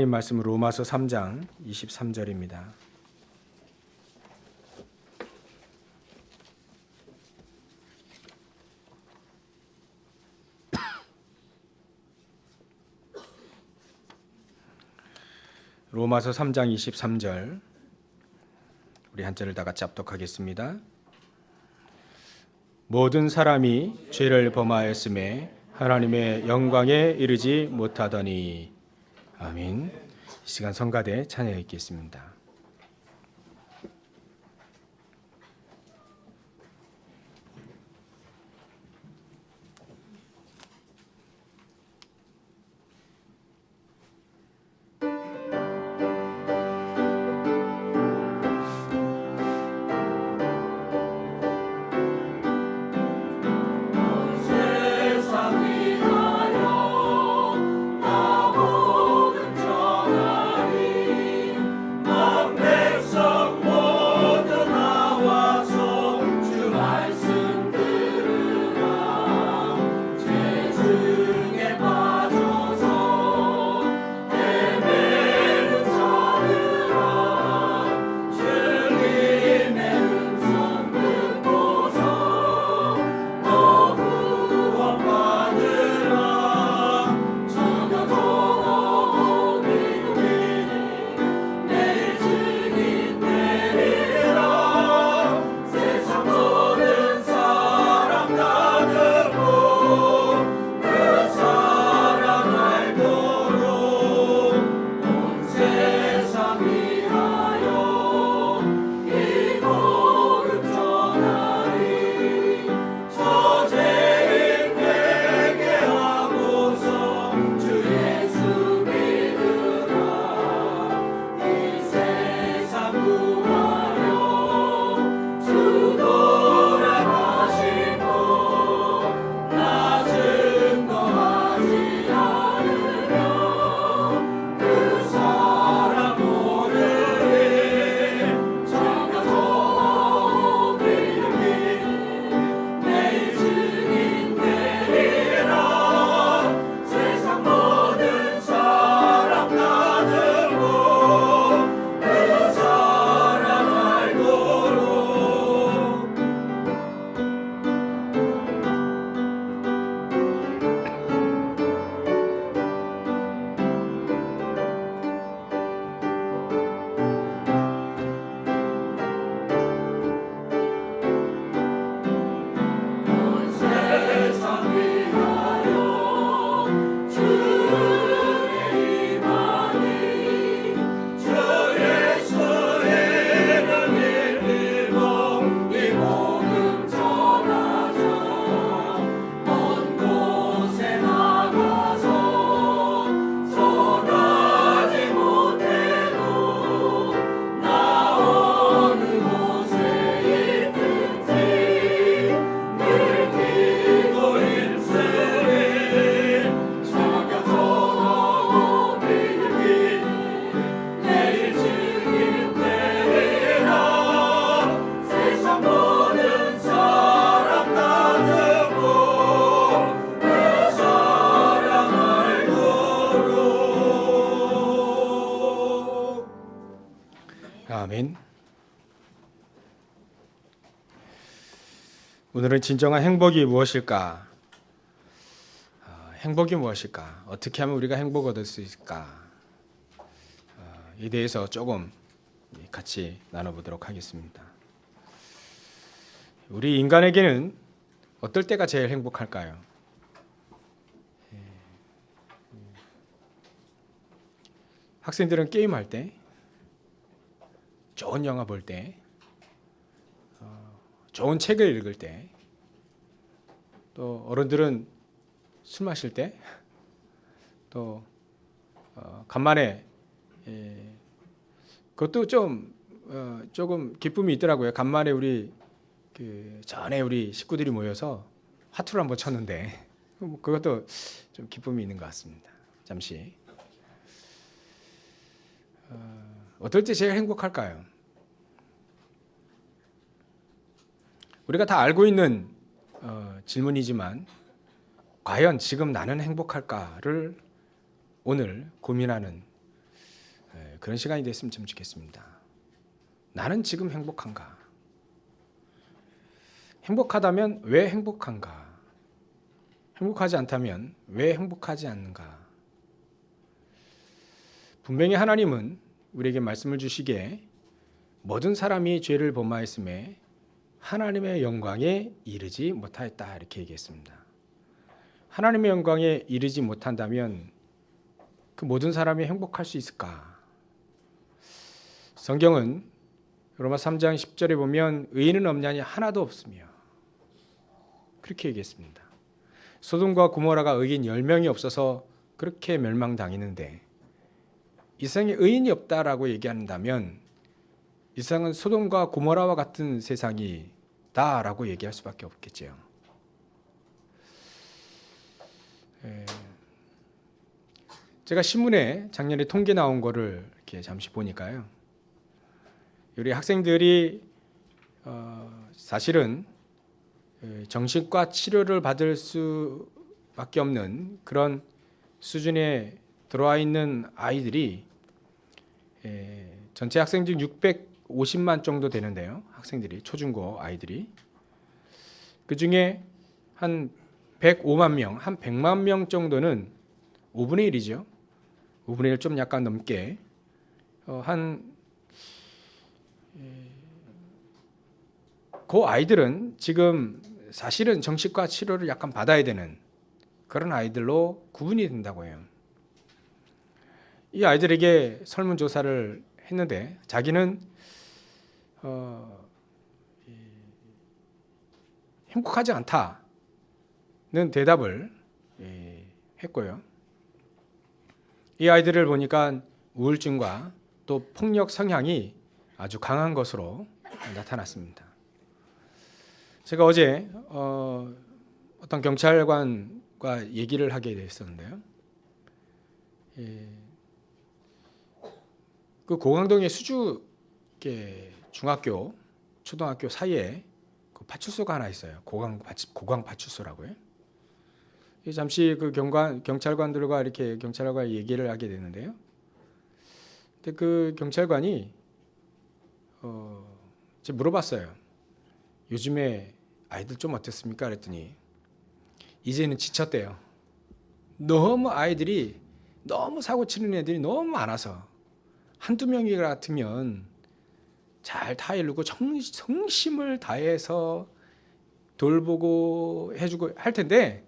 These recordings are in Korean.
하나님 말씀 로마서 3장 23절입니다. 로마서 3장 23절 우리 한절을 다 같이 합독하겠습니다. 모든 사람이 죄를 범하였음에 하나님의 영광에 이르지 못하더니 아멘. 이 시간 성가대 찬양해 있겠습니다. 아멘. 오늘은 진정한 행복이 무엇일까? 행복이 무엇일까? 어떻게 하면 우리가 행복 얻을 수 있을까? 이 대해서 조금 같이 나눠보도록 하겠습니다. 우리 인간에게는 어떨 때가 제일 행복할까요? 학생들은 게임할 때, 좋은 영화 볼 때, 좋은 책을 읽을 때, 또 어른들은 술 마실 때, 또 간만에 그것도 조금 기쁨이 있더라고요. 간만에 우리 전에 우리 식구들이 모여서 화투를 한번 쳤는데 그것도 좀 기쁨이 있는 것 같습니다. 잠시 어떨 때 제일 행복할까요? 우리가 다 알고 있는 질문이지만 과연 지금 나는 행복할까를 오늘 고민하는 그런 시간이 됐으면 참 좋겠습니다. 나는 지금 행복한가? 행복하다면 왜 행복한가? 행복하지 않다면 왜 행복하지 않는가? 분명히 하나님은 우리에게 말씀을 주시기에 모든 사람이 죄를 범하였음에 하나님의 영광에 이르지 못하였다 이렇게 얘기했습니다. 하나님의 영광에 이르지 못한다면 그 모든 사람이 행복할 수 있을까? 성경은 로마 3장 10절에 보면 의인은 없냐니 하나도 없으며 그렇게 얘기했습니다. 소돔과 고모라가 의인 10명이 없어서 그렇게 멸망당했는데 이 세상에 의인이 없다라고 얘기한다면 이 세상은 소돔과 고모라와 같은 세상이다라고 얘기할 수밖에 없겠죠. 제가 신문에 작년에 통계 나온 거를 이렇게 잠시 보니까요. 우리 학생들이 사실은 정신과 치료를 받을 수밖에 없는 그런 수준에 들어와 있는 아이들이 전체 학생 중 650만 정도 되는데요. 학생들이 초중고 아이들이 그 중에 한 105만 명, 한 100만 명 정도는 5분의 1이죠. 5분의 1 좀 약간 넘게 그 아이들은 지금 사실은 정신과 치료를 약간 받아야 되는 그런 아이들로 구분이 된다고 해요. 이 아이들에게 설문조사를 했는데 자기는 행복하지 않다는 대답을 했고요. 이 아이들을 보니까 우울증과 또 폭력 성향이 아주 강한 것으로 나타났습니다. 제가 어제 어떤 경찰관과 얘기를 하게 됐었는데요. 그 고강동의 수주 중학교, 초등학교 사이에 그 파출소가 하나 있어요. 고강 파출소라고요. 잠시 그 경찰관들과 이렇게 경찰관과 얘기를 하게 되는데요. 근데 그 경찰관이 제가 물어봤어요. 요즘에 아이들 좀 어땠습니까? 그랬더니 이제는 지쳤대요. 너무 아이들이 너무 사고 치는 애들이 너무 많아서 한두 명이 같으면 잘 타이르고 성심을 다해서 돌보고 해주고 할 텐데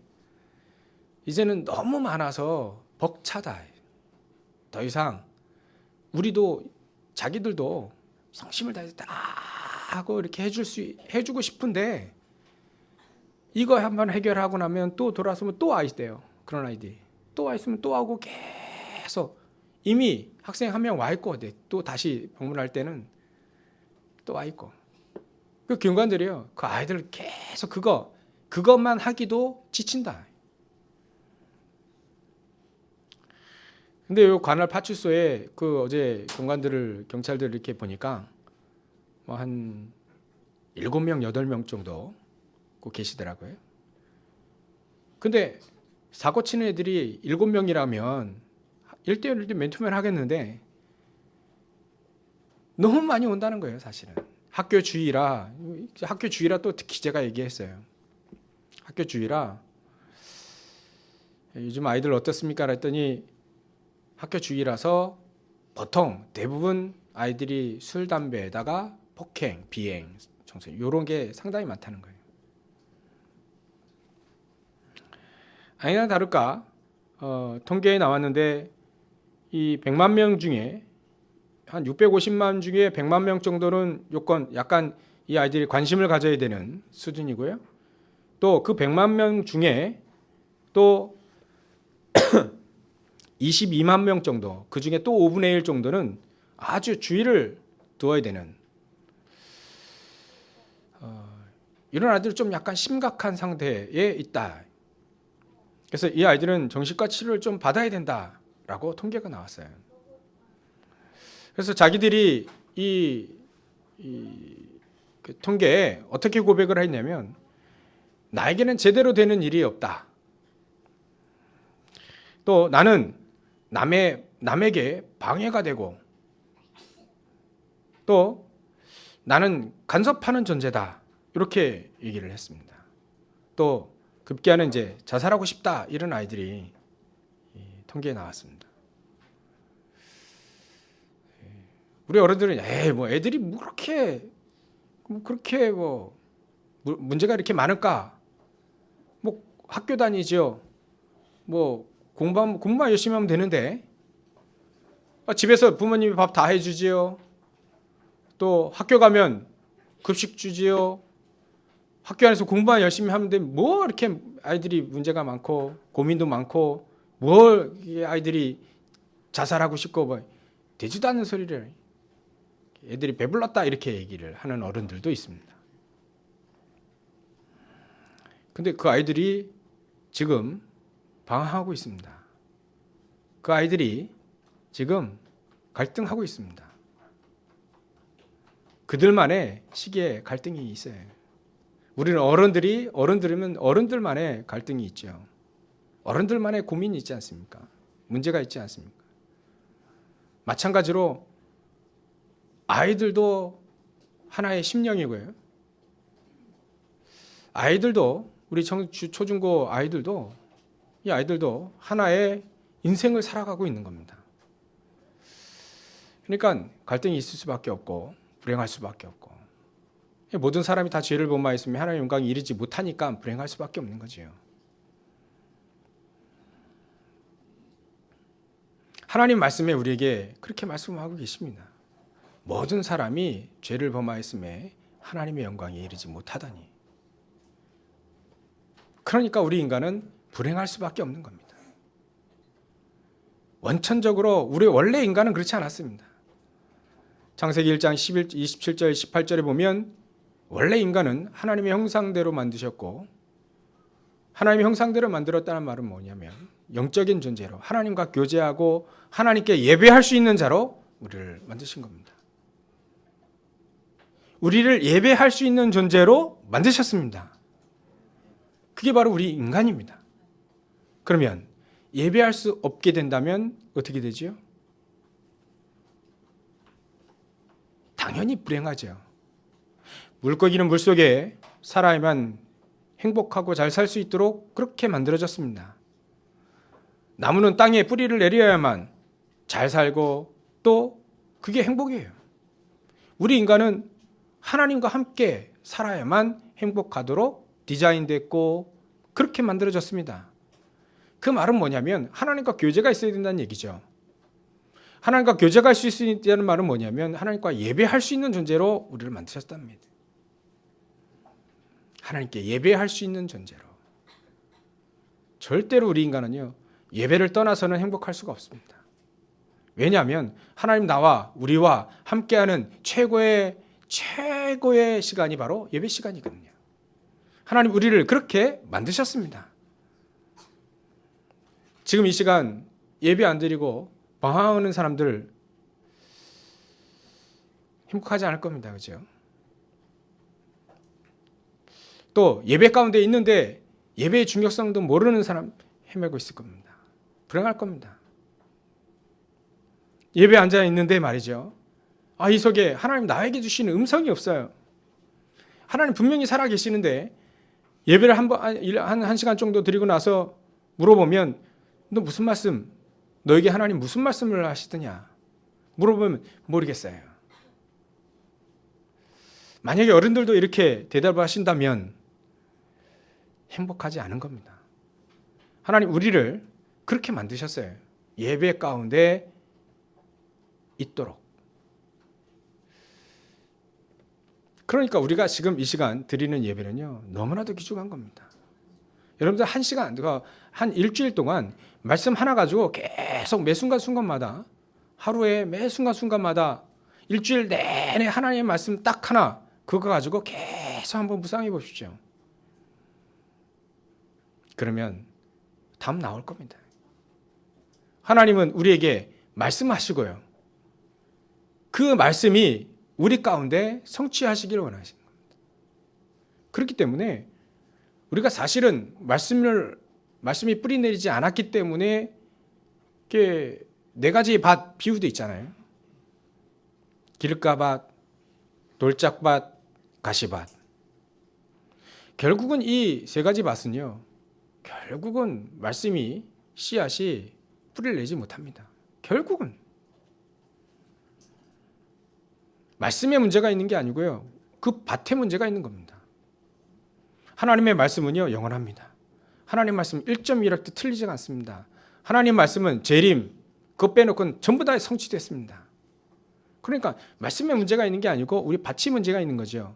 이제는 너무 많아서 벅차다. 더 이상 우리도 자기들도 성심을 다해서 다 하고 이렇게 해주고 싶은데 이거 한번 해결하고 나면 또 돌아서면 또 와 있대요. 그런 아이들이 또 와 있으면 또 하고 계속 이미 학생 한 명 와 있고 또 다시 방문할 때는 또 와 있고 그 교관들이요 그 아이들 계속 그것만 하기도 지친다. 근데 요 관할 파출소에 그 어제 경찰들을 이렇게 보니까 뭐 한 7명, 8명 정도 계시더라고요. 근데 사고 치는 애들이 7명이라면 1대1 맨투맨 하겠는데 너무 많이 온다는 거예요, 사실은. 학교 주의라 또 특히 제가 얘기했어요. 학교 주의라 요즘 아이들 어떻습니까? 그랬더니 학교 주의라서 보통 대부분 아이들이 술, 담배에다가 폭행, 비행, 청소년 이런 게 상당히 많다는 거예요. 아니나 다를까 통계에 나왔는데 이 100만 명 중에 한 650만 중에 100만 명 정도는 약간 이 아이들이 관심을 가져야 되는 수준이고요. 또 그 100만 명 중에 또 22만 명 정도, 그 중에 또 5분의 1 정도는 아주 주의를 두어야 되는 이런 아이들은 좀 약간 심각한 상태에 있다. 그래서 이 아이들은 정신과 치료를 좀 받아야 된다라고 통계가 나왔어요. 그래서 자기들이 그 통계에 어떻게 고백을 했냐면 나에게는 제대로 되는 일이 없다. 또 나는 남에게 방해가 되고 또 나는 간섭하는 존재다. 이렇게 얘기를 했습니다. 또 급기야는 이제 자살하고 싶다. 이런 아이들이 통계에 나왔습니다. 우리 어른들은 뭐 애들이 그렇게 뭐 문제가 이렇게 많을까? 뭐 학교 다니죠. 뭐 공부만 열심히 하면 되는데 집에서 부모님이 밥 다 해주지요. 또 학교 가면 급식 주지요. 학교 안에서 공부만 열심히 하면 돼. 뭐 이렇게 아이들이 문제가 많고 고민도 많고 뭘 아이들이 자살하고 싶고 뭐 되지도 않는 소리를 애들이 배불렀다 이렇게 얘기를 하는 어른들도 있습니다. 근데 그 아이들이 지금 방황하고 있습니다. 그 아이들이 지금 갈등하고 있습니다. 그들만의 시기에 갈등이 있어요. 우리는 어른들이면 어른들만의 갈등이 있죠. 어른들만의 고민이 있지 않습니까? 문제가 있지 않습니까? 마찬가지로 아이들도 하나의 심령이고요. 아이들도 우리 초중고 아이들도 이 아이들도 하나의 인생을 살아가고 있는 겁니다. 그러니까 갈등이 있을 수밖에 없고 불행할 수밖에 없고 모든 사람이 다 죄를 범하였으면 하나님의 영광에 이르지 못하니까 불행할 수밖에 없는 거지요. 하나님 말씀에 우리에게 그렇게 말씀하고 계십니다. 모든 사람이 죄를 범하였음에 하나님의 영광에 이르지 못하다니. 그러니까 우리 인간은 불행할 수밖에 없는 겁니다. 원천적으로 우리 원래 인간은 그렇지 않았습니다. 창세기 1장 27절 18절에 보면 원래 인간은 하나님의 형상대로 만드셨고 하나님의 형상대로 만들었다는 말은 뭐냐면 영적인 존재로 하나님과 교제하고 하나님께 예배할 수 있는 자로 우리를 만드신 겁니다. 우리를 예배할 수 있는 존재로 만드셨습니다. 그게 바로 우리 인간입니다. 그러면 예배할 수 없게 된다면 어떻게 되지요? 당연히 불행하죠. 물고기는 물속에 살아야만 행복하고 잘 살 수 있도록 그렇게 만들어졌습니다. 나무는 땅에 뿌리를 내려야만 잘 살고 또 그게 행복이에요. 우리 인간은 하나님과 함께 살아야만 행복하도록 디자인됐고 그렇게 만들어졌습니다. 그 말은 뭐냐면 하나님과 교제가 있어야 된다는 얘기죠. 하나님과 교제가 할 수 있다는 말은 뭐냐면 하나님과 예배할 수 있는 존재로 우리를 만드셨답니다. 하나님께 예배할 수 있는 존재로. 절대로 우리 인간은요 예배를 떠나서는 행복할 수가 없습니다. 왜냐하면 하나님 나와 우리와 함께하는 최고의 시간이 바로 예배 시간이거든요. 하나님 우리를 그렇게 만드셨습니다. 지금 이 시간 예배 안 드리고 방황하는 사람들 행복하지 않을 겁니다. 그죠? 또 예배 가운데 있는데 예배의 중요성도 모르는 사람 헤매고 있을 겁니다. 불행할 겁니다. 예배 앉아 있는데 말이죠. 이 속에 하나님 나에게 주시는 음성이 없어요. 하나님 분명히 살아 계시는데 예배를 한 시간 정도 드리고 나서 물어보면 너 무슨 말씀? 너에게 하나님 무슨 말씀을 하시더냐? 물어보면 모르겠어요. 만약에 어른들도 이렇게 대답을 하신다면 행복하지 않은 겁니다. 하나님 우리를 그렇게 만드셨어요. 예배 가운데 있도록. 그러니까 우리가 지금 이 시간 드리는 예배는요 너무나도 귀중한 겁니다. 여러분들 한 일주일 동안 말씀 하나 가지고 계속 매 순간순간마다 하루에 매 순간순간마다 일주일 내내 하나님의 말씀 딱 하나 그거 가지고 계속 한번 묵상해 보십시오. 그러면 답 나올 겁니다. 하나님은 우리에게 말씀하시고요. 그 말씀이 우리 가운데 성취하시기를 원하시는 겁니다. 그렇기 때문에 우리가 사실은 말씀이 뿌리내리지 않았기 때문에 이렇게 네 가지 밭 비유도 있잖아요. 기름가 밭, 돌짝밭, 가시밭. 결국은 이 세 가지 밭은요, 결국은 말씀이 씨앗이 뿌리를 내지 못합니다. 결국은 말씀에 문제가 있는 게 아니고요, 그 밭에 문제가 있는 겁니다. 하나님의 말씀은요 영원합니다. 하나님 말씀 1.1학도 틀리지 않습니다. 하나님 말씀은 재림, 그거 빼놓고는 전부 다 성취됐습니다. 그러니까 말씀에 문제가 있는 게 아니고 우리 밭이 문제가 있는 거죠.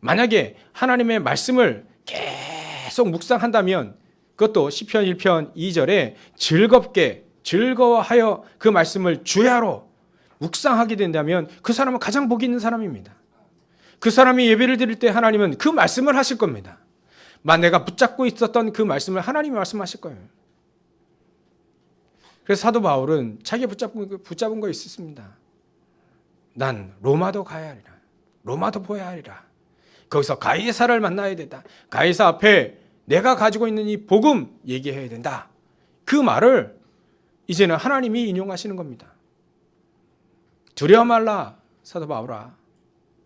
만약에 하나님의 말씀을 계속 묵상한다면, 그것도 시편 1편 2절에 즐거워하여 그 말씀을 주야로 묵상하게 된다면 그 사람은 가장 복이 있는 사람입니다. 그 사람이 예배를 드릴 때 하나님은 그 말씀을 하실 겁니다. 내가 붙잡고 있었던 그 말씀을 하나님이 말씀하실 거예요. 그래서 사도 바울은 자기가 붙잡은 거 있었습니다. 난 로마도 가야 하리라. 로마도 보아야 하리라. 거기서 가이사를 만나야 된다. 가이사 앞에 내가 가지고 있는 이 복음 얘기해야 된다. 그 말을 이제는 하나님이 인용하시는 겁니다. 두려워 말라, 사도 바울아.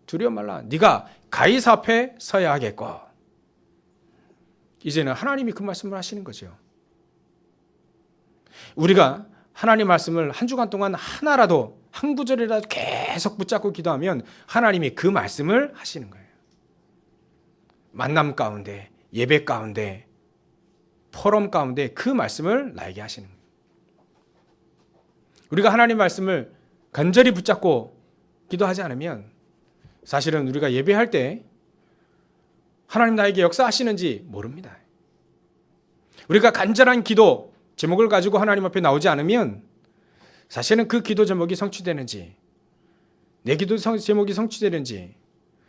두려워 말라. 네가 가이사 앞에 서야 하겠고. 이제는 하나님이 그 말씀을 하시는 거죠. 우리가 하나님 말씀을 한 주간 동안 하나라도, 한 구절이라도 계속 붙잡고 기도하면 하나님이 그 말씀을 하시는 거예요. 만남 가운데, 예배 가운데, 포럼 가운데 그 말씀을 나에게 하시는 거예요. 우리가 하나님 말씀을 간절히 붙잡고 기도하지 않으면 사실은 우리가 예배할 때 하나님 나에게 역사하시는지 모릅니다. 우리가 간절한 기도 제목을 가지고 하나님 앞에 나오지 않으면 사실은 그 기도 제목이 성취되는지, 내 기도 제목이 성취되는지,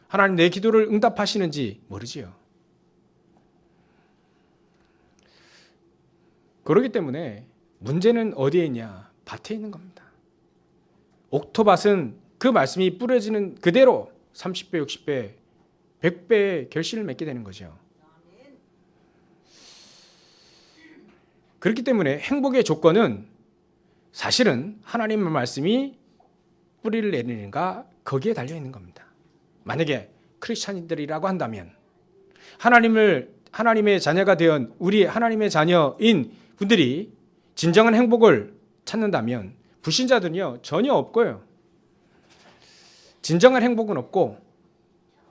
하나님 내 기도를 응답하시는지 모르지요. 그렇기 때문에 문제는 어디에 있냐? 밭에 있는 겁니다. 옥토밭은 그 말씀이 뿌려지는 그대로 30배, 60배, 100배의 결실을 맺게 되는 거죠. 그렇기 때문에 행복의 조건은 사실은 하나님의 말씀이 뿌리를 내리는가, 거기에 달려 있는 겁니다. 만약에 크리스찬인들이라고 한다면, 하나님의 자녀가 되은 우리 하나님의 자녀인 분들이 진정한 행복을 찾는다면, 불신자들은요 전혀 없고요. 진정한 행복은 없고,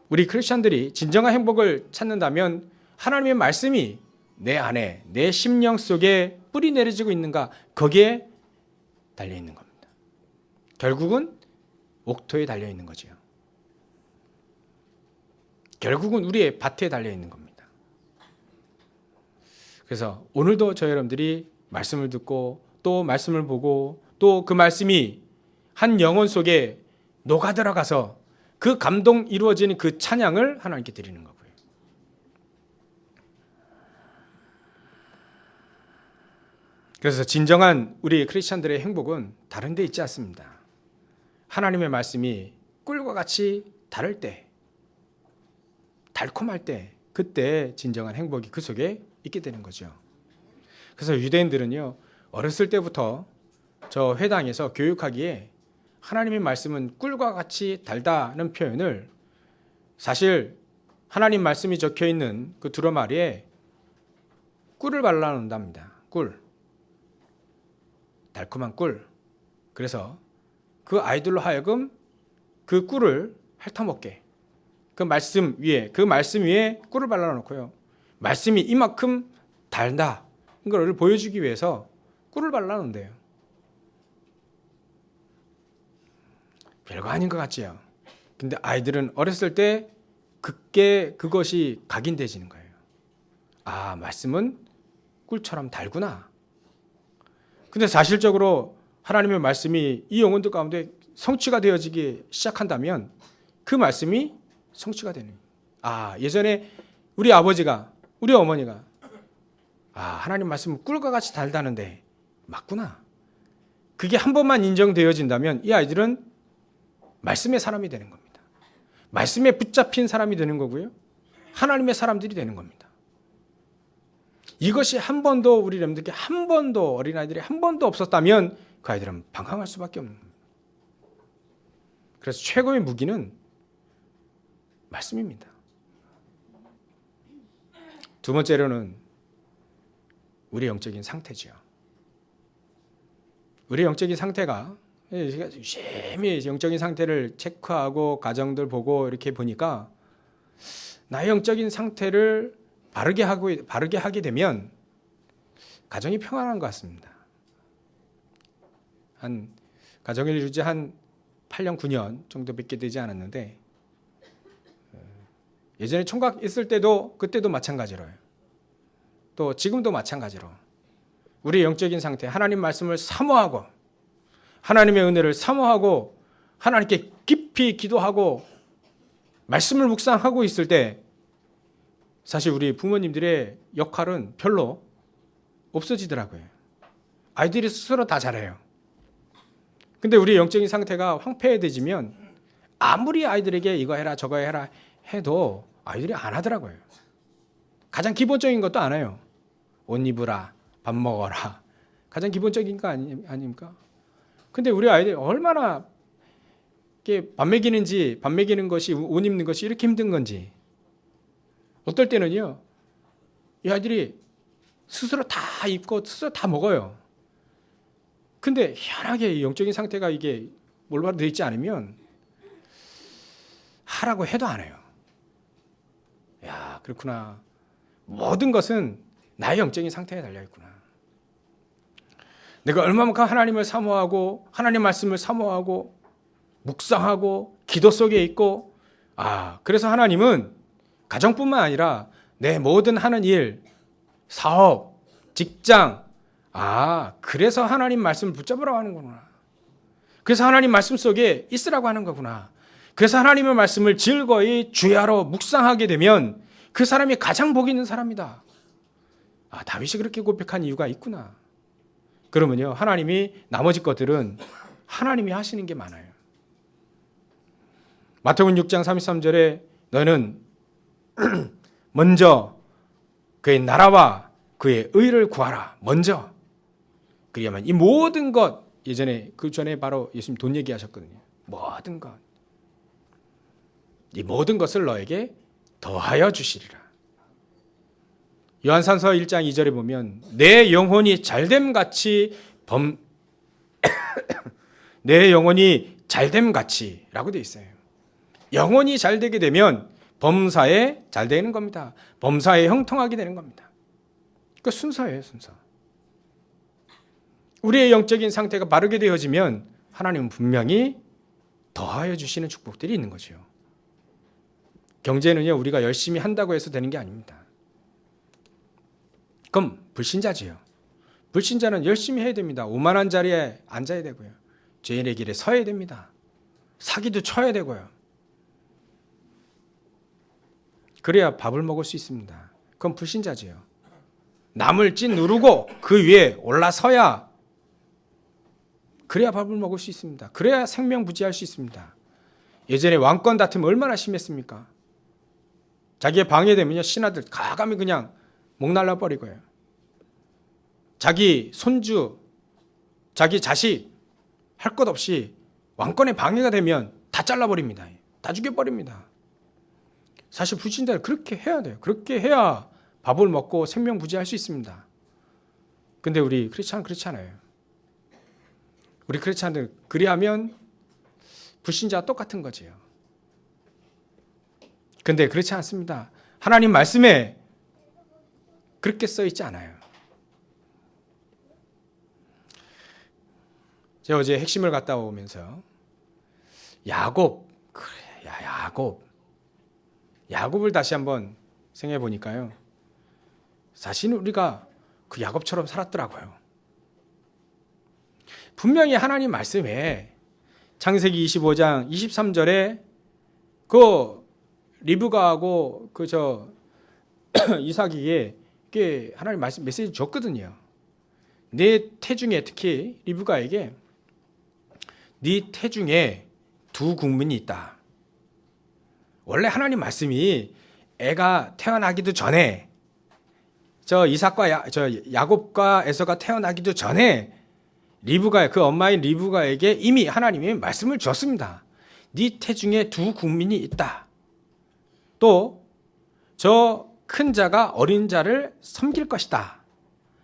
우리 크리스찬들이 진정한 행복을 찾는다면 하나님의 말씀이 내 안에, 내 심령 속에 뿌리 내려지고 있는가, 거기에 달려 있는 겁니다. 결국은 옥토에 달려 있는 거죠. 결국은 우리의 밭에 달려 있는 겁니다. 그래서 오늘도 저 여러분들이 말씀을 듣고 또 말씀을 보고 또 그 말씀이 한 영혼 속에 녹아 들어가서 그 감동 이루어지는 그 찬양을 하나님께 드리는 거고요. 그래서 진정한 우리 크리스찬들의 행복은 다른 데 있지 않습니다. 하나님의 말씀이 꿀과 같이 다를 때, 달콤할 때, 그때 진정한 행복이 그 속에 있게 되는 거죠. 그래서 유대인들은요 어렸을 때부터 저 회당에서 교육하기에 하나님의 말씀은 꿀과 같이 달다는 표현을, 사실 하나님 말씀이 적혀 있는 그 두루마리에 꿀을 발라 놓는답니다. 꿀, 달콤한 꿀. 그래서 그 아이들로 하여금 그 꿀을 핥아먹게, 그 말씀 위에 꿀을 발라 놓고요, 말씀이 이만큼 달다 이걸 보여주기 위해서 꿀을 발라 놓는데요. 별거 아닌 것 같지요. 근데 아이들은 어렸을 때 그것이 각인되지는 거예요. 아, 말씀은 꿀처럼 달구나. 근데 사실적으로 하나님의 말씀이 이 영혼들 가운데 성취가 되어지기 시작한다면 그 말씀이 성취가 되는 거예요. 아, 예전에 우리 아버지가, 우리 어머니가 하나님 말씀은 꿀과 같이 달다는데 맞구나. 그게 한 번만 인정되어진다면 이 아이들은 말씀의 사람이 되는 겁니다. 말씀에 붙잡힌 사람이 되는 거고요, 하나님의 사람들이 되는 겁니다. 이것이 한 번도 우리 렘들에게 한 번도, 어린아이들이 한 번도 없었다면 그 아이들은 방황할 수밖에 없는 겁니다. 그래서 최고의 무기는 말씀입니다. 두 번째로는 우리의 영적인 상태죠. 우리의 영적인 상태가 제가 유심히 영적인 상태를 체크하고 가정들 보고 이렇게 보니까 나의 영적인 상태를 바르게 하게 되면 가정이 평안한 것 같습니다. 한 가정을 이루지 한 8년 9년 정도밖에 되지 않았는데 예전에 총각 있을 때도 그때도 마찬가지로요. 또 지금도 마찬가지로 우리의 영적인 상태, 하나님 말씀을 사모하고 하나님의 은혜를 사모하고 하나님께 깊이 기도하고 말씀을 묵상하고 있을 때 사실 우리 부모님들의 역할은 별로 없어지더라고요. 아이들이 스스로 다 잘해요. 근데 우리 영적인 상태가 황폐해지면 아무리 아이들에게 이거 해라 저거 해라 해도 아이들이 안 하더라고요. 가장 기본적인 것도 안 해요. 옷 입으라, 밥 먹어라. 가장 기본적인 거 아닙니까? 근데 우리 아이들이 얼마나 밥 먹이는 것이, 옷 입는 것이 이렇게 힘든 건지. 어떨 때는요, 이 아이들이 스스로 다 입고 스스로 다 먹어요. 근데 희한하게 영적인 상태가 이게 올바로 되어 있지 않으면 하라고 해도 안 해요. 야, 그렇구나. 모든 것은 나의 영적인 상태에 달려있구나. 내가 얼마만큼 하나님을 사모하고 하나님 말씀을 사모하고 묵상하고 기도 속에 있고 그래서 하나님은 가정뿐만 아니라 내 모든 하는 일, 사업, 직장 그래서 하나님 말씀을 붙잡으라고 하는 거구나. 그래서 하나님 말씀 속에 있으라고 하는 거구나. 그래서 하나님의 말씀을 즐거이 주야로 묵상하게 되면 그 사람이 가장 복 있는 사람이다. 다윗이 그렇게 고백한 이유가 있구나. 그러면요, 하나님이 나머지 것들은 하나님이 하시는 게 많아요. 마태복음 6장 33절에 너는 먼저 그의 나라와 그의 의를 구하라. 먼저. 그리하면 이 모든 것, 예전에 그 전에 바로 예수님 돈 얘기하셨거든요. 모든 것. 이 모든 것을 너에게 더하여 주시리라. 요한산서 1장 2절에 보면 내 영혼이 잘됨같이 내 영혼이 잘됨같이라고 되어 있어요. 영혼이 잘되게 되면 범사에 잘 되는 겁니다. 범사에 형통하게 되는 겁니다. 그 순서예요, 순서. 우리의 영적인 상태가 바르게 되어지면 하나님은 분명히 더하여 주시는 축복들이 있는 거죠. 경제는요, 우리가 열심히 한다고 해서 되는 게 아닙니다. 그럼 불신자지요. 불신자는 열심히 해야 됩니다. 오만한 자리에 앉아야 되고요. 죄인의 길에 서야 됩니다. 사기도 쳐야 되고요. 그래야 밥을 먹을 수 있습니다. 그건 불신자지요. 남을 찐 누르고 그 위에 올라서야 그래야 밥을 먹을 수 있습니다. 그래야 생명부지할 수 있습니다. 예전에 왕권 다툼이 얼마나 심했습니까? 자기의 방해되면요, 신하들 가감히 그냥 목 날라버리고요. 자기 손주, 자기 자식 할 것 없이 왕권에 방해가 되면 다 잘라버립니다. 다 죽여버립니다. 사실 불신자는 그렇게 해야 돼요. 그렇게 해야 밥을 먹고 생명부지할 수 있습니다. 근데 우리 크리스찬은 그렇지 않아요. 우리 크리스찬들 그리하면 불신자와 똑같은 거지요. 근데 그렇지 않습니다. 하나님 말씀에 그렇게 써 있지 않아요. 제가 어제 핵심을 갔다 오면서 야곱, 야곱을 다시 한번 생각해 보니까요. 사실은 우리가 그 야곱처럼 살았더라고요. 분명히 하나님 말씀에 창세기 25장 23절에 그 리브가하고 이삭에게 하나님 말씀 메시지 줬거든요. 내 태중에, 특히 리브가에게 네 태중에 두 국민이 있다. 원래 하나님 말씀이 애가 태어나기도 전에 야곱과 에서가 태어나기도 전에 그 엄마인 리브가에게 이미 하나님이 말씀을 줬습니다. 네 태중에 두 국민이 있다. 또 저 큰 자가 어린 자를 섬길 것이다.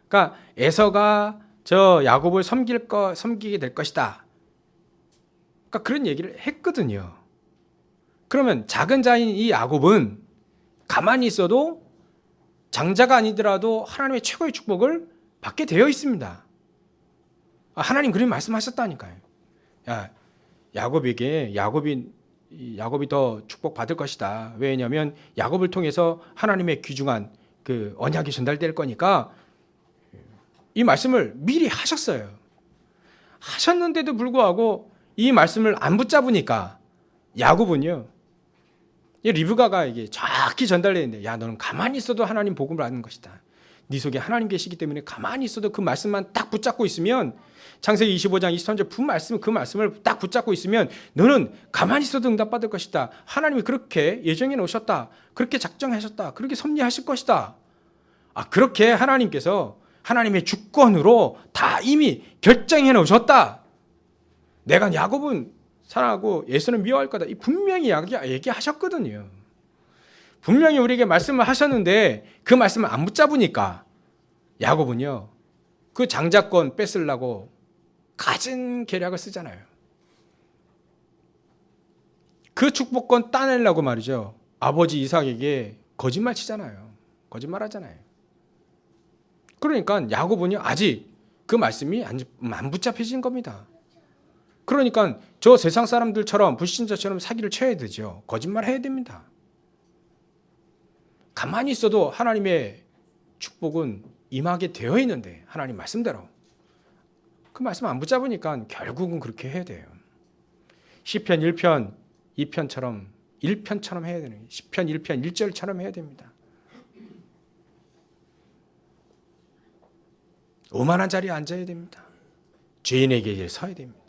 그러니까 에서가 저 야곱을 섬기게 될 것이다. 그러니까 그런 얘기를 했거든요. 그러면 작은 자인 이 야곱은 가만히 있어도 장자가 아니더라도 하나님의 최고의 축복을 받게 되어 있습니다. 하나님 그렇게 말씀하셨다니까요. 야곱이 더 축복받을 것이다. 왜냐하면 야곱을 통해서 하나님의 귀중한 그 언약이 전달될 거니까 이 말씀을 미리 하셨어요. 하셨는데도 불구하고 이 말씀을 안 붙잡으니까 야곱은요, 리브가가 이게 정확히 전달되는데, 야, 너는 가만히 있어도 하나님 복음을 아는 것이다. 네 속에 하나님 계시기 때문에 가만히 있어도 그 말씀만 딱 붙잡고 있으면, 창세기 25장 23절 그 말씀을 딱 붙잡고 있으면 너는 가만히 있어도 응답받을 것이다. 하나님이 그렇게 예정해 놓으셨다. 그렇게 작정하셨다. 그렇게 섭리하실 것이다. 그렇게 하나님께서 하나님의 주권으로 다 이미 결정해 놓으셨다. 내가 야곱은 사랑하고 예수는 미워할 거다. 분명히 얘기하셨거든요. 분명히 우리에게 말씀을 하셨는데 그 말씀을 안 붙잡으니까 야곱은요, 그 장자권 뺏으려고 갖은 계략을 쓰잖아요. 그 축복권 따내려고 말이죠. 아버지 이삭에게 거짓말 치잖아요. 거짓말 하잖아요. 그러니까 야곱은요, 아직 그 말씀이 안 붙잡혀진 겁니다. 그러니까 저 세상 사람들처럼 불신자처럼 사기를 쳐야 되죠. 거짓말 해야 됩니다. 가만히 있어도 하나님의 축복은 임하게 되어 있는데, 하나님 말씀대로 그 말씀 안 붙잡으니까 결국은 그렇게 해야 돼요. 시편 1편 2편처럼 1편처럼 해야 되는, 시편 1편 1절처럼 해야 됩니다. 오만한 자리에 앉아야 됩니다. 죄인에게 서야 됩니다.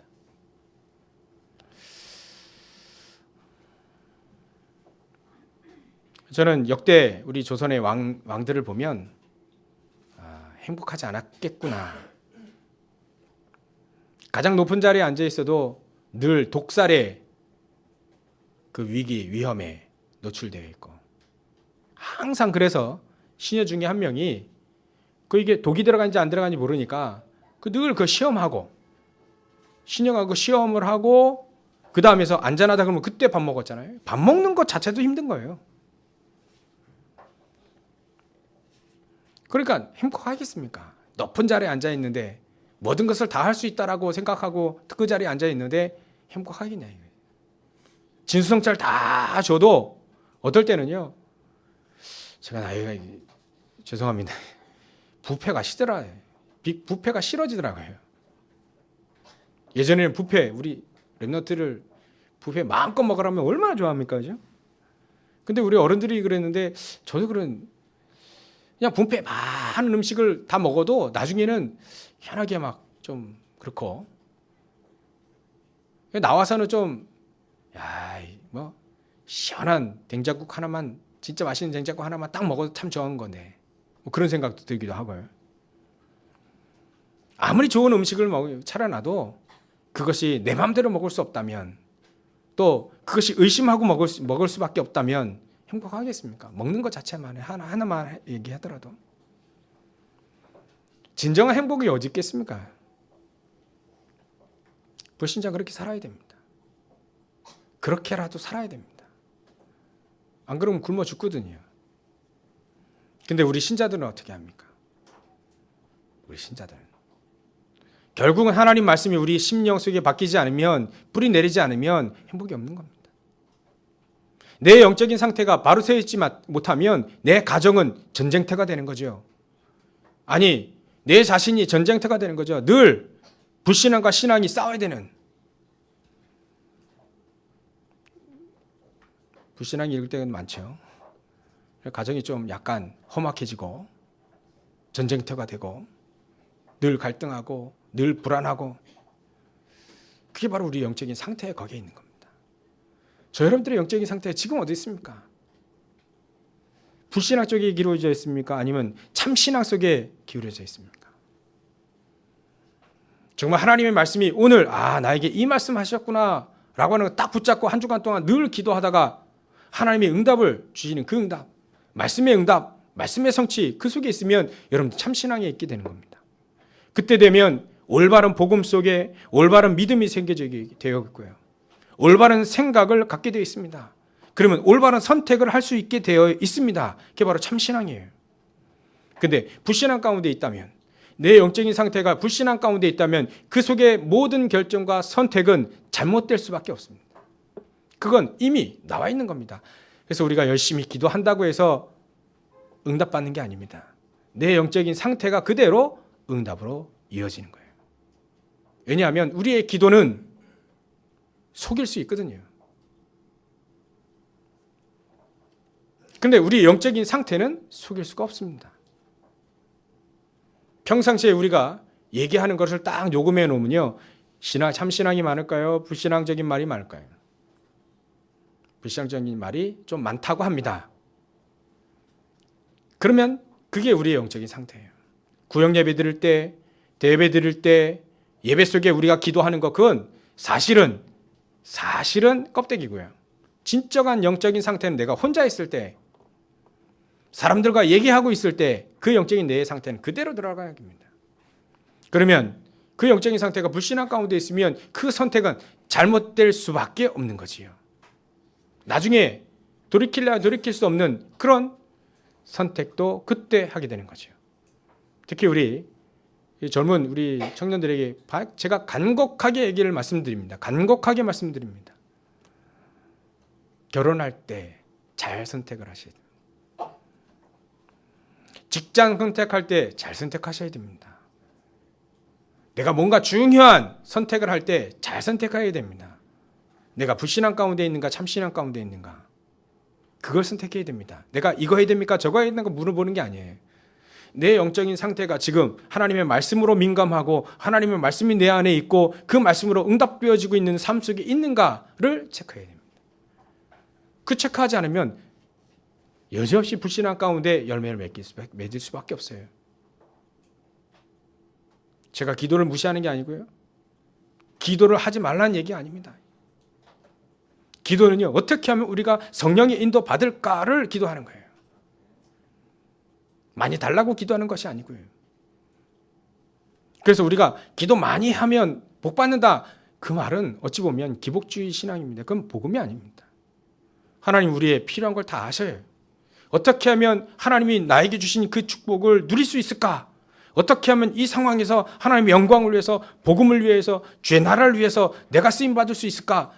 저는 역대 우리 조선의 왕들을 보면 행복하지 않았겠구나. 가장 높은 자리에 앉아 있어도 늘 독살의 그 위험에 노출되어 있고, 항상 그래서 시녀 중에 한 명이 이게 독이 들어간지 안 들어간지 모르니까 늘 그 시험하고, 시녀가 그 시험을 하고 그 다음에서 안전하다 그러면 그때 밥 먹었잖아요. 밥 먹는 것 자체도 힘든 거예요. 그러니까 행복하겠습니까? 높은 자리에 앉아 있는데 모든 것을 다 할 수 있다라고 생각하고 그 자리에 앉아 있는데 행복하겠냐 이거예요. 진수성찬을 다 줘도 어떨 때는요, 제가 나이가 죄송합니다, 뷔페가 싫어지더라고요. 예전에는 우리 랩너트를 뷔페 마음껏 먹으라면 얼마나 좋아합니까, 그죠? 근데 우리 어른들이 그랬는데 저도 그냥 뷔페 많은 음식을 다 먹어도 나중에는 희한하게 막 좀 그렇고, 나와서는 좀 시원한 된장국 하나만, 진짜 맛있는 된장국 하나만 딱 먹어도 참 좋은 건데, 그런 생각도 들기도 하고요. 아무리 좋은 음식을 차려놔도 그것이 내 마음대로 먹을 수 없다면, 또 그것이 의심하고 먹을 수밖에 없다면 행복하겠습니까? 먹는 것 자체만 하나만 얘기하더라도. 진정한 행복이 어디 있겠습니까? 불신자 그렇게 살아야 됩니다. 그렇게라도 살아야 됩니다. 안 그러면 굶어 죽거든요. 근데 우리 신자들은 어떻게 합니까? 우리 신자들은 결국은 하나님 말씀이 우리 심령 속에 바뀌지 않으면, 뿌리 내리지 않으면 행복이 없는 겁니다. 내 영적인 상태가 바로 서 있지 못하면 내 가정은 전쟁터가 되는 거죠. 아니, 내 자신이 전쟁터가 되는 거죠. 늘 불신앙과 신앙이 싸워야 되는, 불신앙이 읽을 때는 많죠. 가정이 좀 약간 험악해지고 전쟁터가 되고 늘 갈등하고 늘 불안하고, 그게 바로 우리 영적인 상태에 거기에 있는 겁니다. 저 여러분들의 영적인 상태 지금 어디 있습니까? 불신앙 쪽에 기울어져 있습니까? 아니면 참신앙 속에 기울어져 있습니까? 정말 하나님의 말씀이 오늘 나에게 이 말씀 하셨구나 라고 하는 거 딱 붙잡고 한 주간 동안 늘 기도하다가 하나님의 응답을 주시는 그 응답, 말씀의 응답, 말씀의 성취 그 속에 있으면 여러분 참신앙에 있게 되는 겁니다. 그때 되면 올바른 복음 속에 올바른 믿음이 생겨지게 되어 있고요. 올바른 생각을 갖게 되어 있습니다. 그러면 올바른 선택을 할 수 있게 되어 있습니다. 그게 바로 참신앙이에요. 근데 불신앙 가운데 있다면, 내 영적인 상태가 불신앙 가운데 있다면 그 속의 모든 결정과 선택은 잘못될 수밖에 없습니다. 그건 이미 나와 있는 겁니다. 그래서 우리가 열심히 기도한다고 해서 응답받는 게 아닙니다. 내 영적인 상태가 그대로 응답으로 이어지는 거예요. 왜냐하면 우리의 기도는 속일 수 있거든요. 근데 우리의 영적인 상태는 속일 수가 없습니다. 평상시에 우리가 얘기하는 것을 딱 요금해 놓으면요, 참신앙이 많을까요? 불신앙적인 말이 많을까요? 불신앙적인 말이 좀 많다고 합니다. 그러면 그게 우리의 영적인 상태예요. 구역 예배 드릴 때, 대예배 드릴 때, 예배 속에 우리가 기도하는 것, 그건 사실은 껍데기고요. 진정한 영적인 상태는 내가 혼자 있을 때, 사람들과 얘기하고 있을 때 그 영적인 내 상태는 그대로 들어가야 합니다. 그러면 그 영적인 상태가 불신앙 가운데 있으면 그 선택은 잘못될 수밖에 없는 거지요. 나중에 돌이킬 수 없는 그런 선택도 그때 하게 되는 거죠. 특히 우리 젊은 우리 청년들에게 제가 간곡하게 얘기를 말씀드립니다. 간곡하게 말씀드립니다. 결혼할 때 잘 선택을 하셔야 돼요. 직장 선택할 때 잘 선택하셔야 됩니다. 내가 뭔가 중요한 선택을 할 때 잘 선택해야 됩니다. 내가 불신앙 가운데 있는가 참신앙 가운데 있는가, 그걸 선택해야 됩니다. 내가 이거 해야 됩니까 저거 해야 됩니까 물어보는 게 아니에요. 내 영적인 상태가 지금 하나님의 말씀으로 민감하고 하나님의 말씀이 내 안에 있고 그 말씀으로 응답되어지고 있는 삶 속에 있는가를 체크해야 됩니다. 그 체크하지 않으면 여지없이 불신앙 가운데 열매를 맺을 수밖에 없어요. 제가 기도를 무시하는 게 아니고요, 기도를 하지 말라는 얘기 아닙니다. 기도는요, 어떻게 하면 우리가 성령의 인도 받을까를 기도하는 거예요. 많이 달라고 기도하는 것이 아니고요. 그래서 우리가 기도 많이 하면 복 받는다, 그 말은 어찌 보면 기복주의 신앙입니다. 그건 복음이 아닙니다. 하나님 우리의 필요한 걸 다 아셔요. 어떻게 하면 하나님이 나에게 주신 그 축복을 누릴 수 있을까? 어떻게 하면 이 상황에서 하나님의 영광을 위해서, 복음을 위해서, 주의 나라를 위해서 내가 쓰임받을 수 있을까?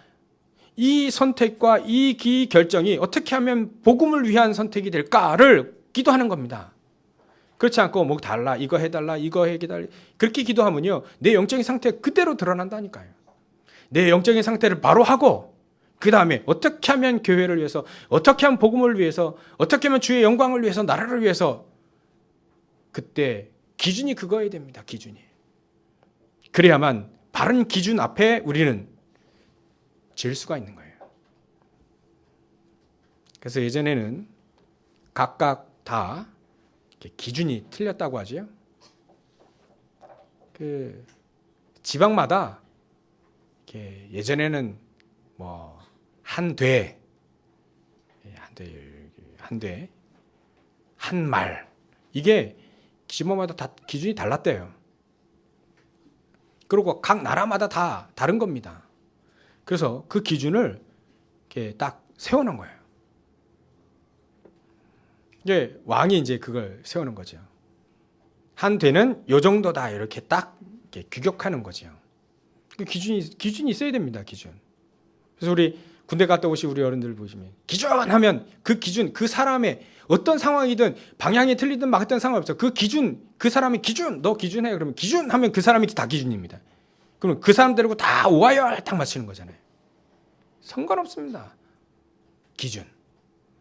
이 선택과 이 결정이 어떻게 하면 복음을 위한 선택이 될까를 기도하는 겁니다. 그렇지 않고 뭐 달라, 이거 해달라, 이거 해달라, 그렇게 기도하면요, 내 영적인 상태 그대로 드러난다니까요. 내 영적인 상태를 바로 하고 그 다음에 어떻게 하면 교회를 위해서, 어떻게 하면 복음을 위해서, 어떻게 하면 주의 영광을 위해서, 나라를 위해서, 그때 기준이 그거여야 됩니다. 기준이. 그래야만 바른 기준 앞에 우리는 질 수가 있는 거예요. 그래서 예전에는 각각 다 기준이 틀렸다고 하죠. 그 지방마다 예전에는 뭐 한돼, 한말, 이게 지방마다 다 기준이 달랐대요. 그리고 각 나라마다 다 다른 겁니다. 그래서 그 기준을 이렇게 딱 세워놓은 거예요. 이제 왕이 이제 그걸 세우는 거죠. 한 대는 요 정도다, 이렇게 딱 이렇게 규격하는 거죠. 그 기준이 있어야 됩니다. 기준. 그래서 우리 군대 갔다 오신 우리 어른들 보시면 기준 하면 그 기준, 그 사람의 어떤 상황이든 방향이 틀리든 막든 상관없어. 그 기준, 그 사람의 기준, 너 기준해. 그러면 기준 하면 그 사람이 다 기준입니다. 그러면 그 사람 데리고 다 오하열 딱 맞추는 거잖아요. 상관없습니다. 기준.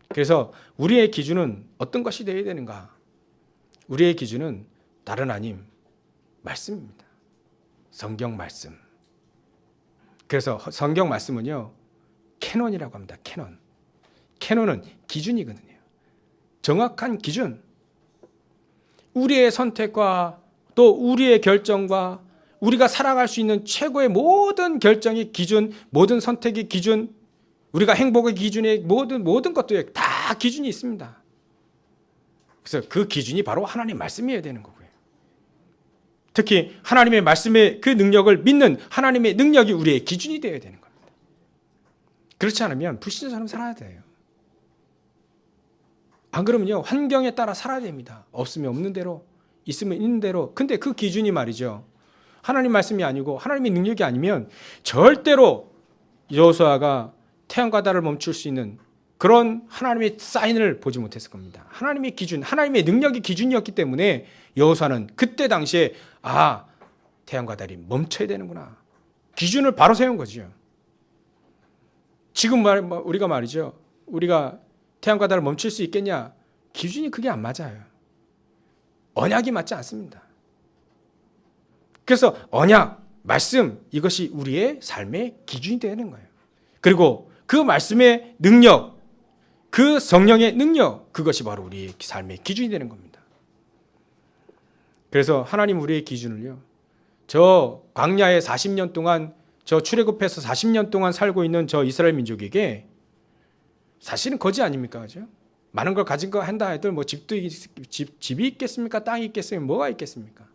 그래서 우리의 기준은 어떤 것이 되어야 되는가? 우리의 기준은 다른 아님 말씀입니다. 성경 말씀. 그래서 성경 말씀은요, 캐논이라고 합니다. 캐논. 캐논은 기준이거든요. 정확한 기준. 우리의 선택과 또 우리의 결정과 우리가 살아갈 수 있는 최고의 모든 결정의 기준, 모든 선택의 기준, 우리가 행복의 기준에 모든 것들에 다 기준이 있습니다. 그래서 그 기준이 바로 하나님 말씀이어야 되는 거고요. 특히 하나님의 말씀의 그 능력을 믿는 하나님의 능력이 우리의 기준이 되어야 되는 겁니다. 그렇지 않으면 불신자처럼 살아야 돼요. 안 그러면요, 환경에 따라 살아야 됩니다. 없으면 없는 대로, 있으면 있는 대로. 근데 그 기준이 말이죠, 하나님 말씀이 아니고 하나님의 능력이 아니면 절대로 여호수아가 태양과 달을 멈출 수 있는 그런 하나님의 사인을 보지 못했을 겁니다. 하나님의 기준, 하나님의 능력이 기준이었기 때문에 여호수아는 그때 당시에 태양과 달이 멈춰야 되는구나, 기준을 바로 세운 거죠. 지금 우리가 말이죠, 우리가 태양과 달을 멈출 수 있겠냐? 기준이 그게 안 맞아요. 언약이 맞지 않습니다. 그래서 언약, 말씀, 이것이 우리의 삶의 기준이 되는 거예요. 그리고 그 말씀의 능력, 그 성령의 능력, 그것이 바로 우리의 삶의 기준이 되는 겁니다. 그래서 하나님 우리의 기준을요, 저 광야에 40년 동안, 저 출애굽해서 40년 동안 살고 있는 저 이스라엘 민족에게 사실은 거지 아닙니까? 그죠? 많은 걸 가진 거 한다 해도 뭐 집이 있겠습니까? 땅이 있겠습니까? 뭐가 있겠습니까?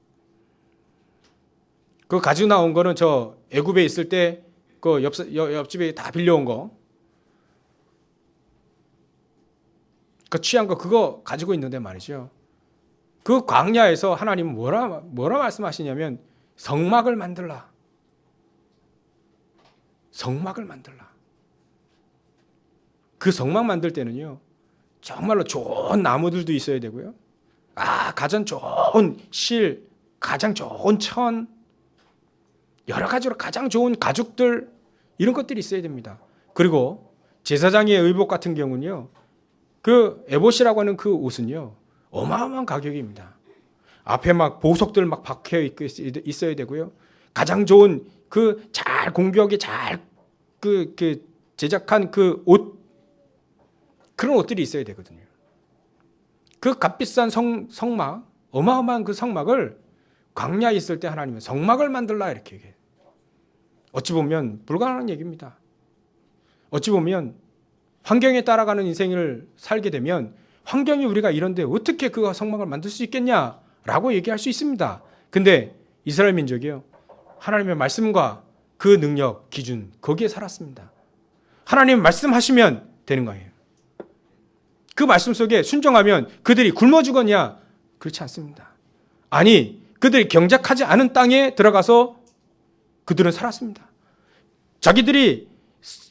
그거 가지고 나온 거는 저 애굽에 있을 때 그 옆집에 다 빌려온 거, 그 취한 거 그거 가지고 있는데 말이죠. 그 광야에서 하나님은 뭐라 말씀하시냐면 성막을 만들라. 성막을 만들라. 그 성막 만들 때는요, 정말로 좋은 나무들도 있어야 되고요. 가장 좋은 실, 가장 좋은 천, 여러 가지로 가장 좋은 가죽들, 이런 것들이 있어야 됩니다. 그리고 제사장의 의복 같은 경우는요, 그 에봇이라고 하는 그 옷은요, 어마어마한 가격입니다. 앞에 막 보석들 막 박혀 있어야 되고요. 가장 좋은 그 잘 공교하게 잘 제작한 그 옷, 그런 옷들이 있어야 되거든요. 그 값비싼 성막, 어마어마한 그 성막을 광야에 있을 때 하나님은 성막을 만들라 이렇게 얘기해요. 어찌 보면 불가능한 얘기입니다. 어찌 보면 환경에 따라가는 인생을 살게 되면 환경이 우리가 이런데 어떻게 그 성막을 만들 수 있겠냐라고 얘기할 수 있습니다. 근데 이스라엘 민족이요, 하나님의 말씀과 그 능력, 기준, 거기에 살았습니다. 하나님 말씀하시면 되는 거예요. 그 말씀 속에 순종하면 그들이 굶어 죽었냐? 그렇지 않습니다. 아니, 그들이 경작하지 않은 땅에 들어가서 그들은 살았습니다. 자기들이